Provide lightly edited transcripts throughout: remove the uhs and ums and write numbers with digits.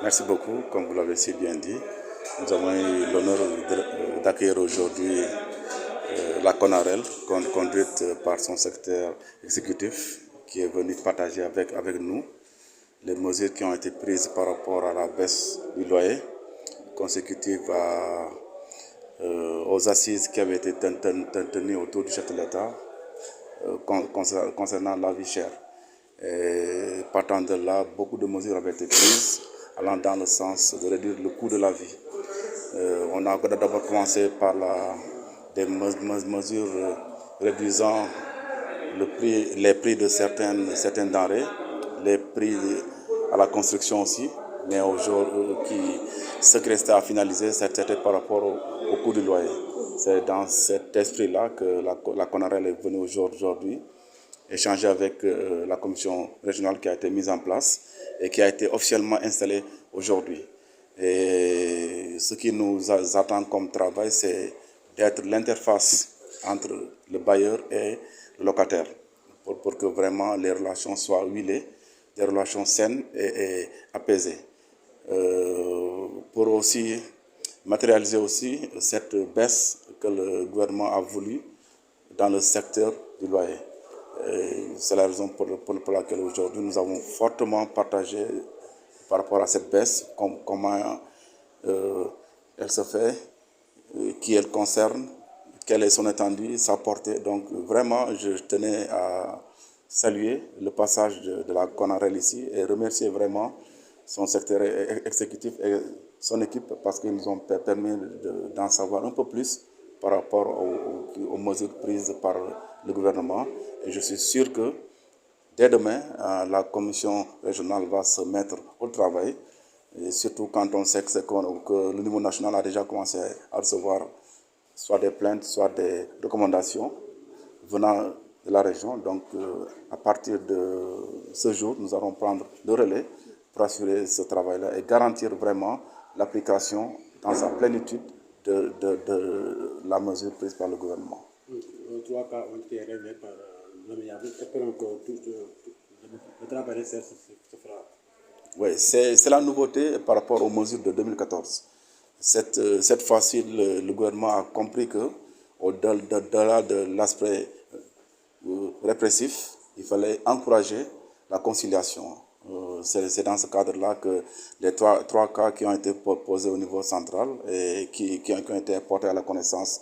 Merci beaucoup. Comme vous l'avez si bien dit, nous avons eu l'honneur d'accueillir aujourd'hui la CONAREL, conduite par son secrétaire exécutif, qui est venu partager avec nous les mesures qui ont été prises par rapport à la baisse du loyer consécutive aux assises qui avaient été tenues autour du chef de l'État concernant la vie chère. Et partant de là, beaucoup de mesures avaient été prises allant dans le sens de réduire le coût de la vie. On a d'abord commencé par des mesures réduisant les prix de certaines denrées, les prix à la construction aussi, mais ce qui restait à finaliser, c'était par rapport au coût du loyer. C'est dans cet esprit-là que la CONAREL est venue aujourd'hui échanger avec la commission régionale qui a été mise en place et qui a été officiellement installée aujourd'hui. Et ce qui nous attend comme travail, c'est d'être l'interface entre le bailleur et le locataire pour que vraiment les relations soient huilées, des relations saines et apaisées. Pour aussi matérialiser aussi cette baisse que le gouvernement a voulu dans le secteur du loyer. C'est la raison pour laquelle aujourd'hui nous avons fortement partagé par rapport à cette baisse, comment elle se fait, qui elle concerne, quelle est son étendue, sa portée. Donc vraiment, je tenais à saluer le passage de la CONAREL ici et remercier vraiment son secrétaire exécutif et son équipe parce qu'ils nous ont permis d'en savoir un peu plus par rapport aux mesures prises par le gouvernement. Et je suis sûr que dès demain, la commission régionale va se mettre au travail, et surtout quand on sait que le niveau national a déjà commencé à recevoir soit des plaintes, soit des recommandations venant de la région. Donc, à partir de ce jour, nous allons prendre le relais pour assurer ce travail-là et garantir vraiment l'application dans sa plénitude de la mesure prise par le gouvernement. 3 cas ont été réglés par l'amiable. Espérons que le travail se fera. Oui, c'est la nouveauté par rapport aux mesures de 2014. Cette fois-ci, le gouvernement a compris que au-delà de l'aspect répressif, il fallait encourager la conciliation. C'est dans ce cadre-là que les trois cas qui ont été posés au niveau central et qui ont été portés à la connaissance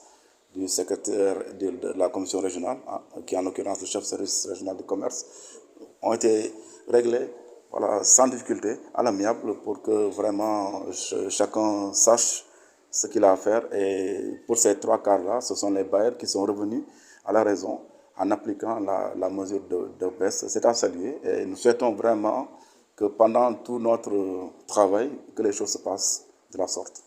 du secrétaire de la commission régionale, qui est en l'occurrence le chef de service régional du commerce, ont été réglés sans difficulté, à l'amiable, pour que vraiment chacun sache ce qu'il a à faire. Et pour ces 3 cas-là, ce sont les bailleurs qui sont revenus à la raison en appliquant la mesure de baisse. C'est à saluer et nous souhaitons vraiment que pendant tout notre travail, que les choses se passent de la sorte.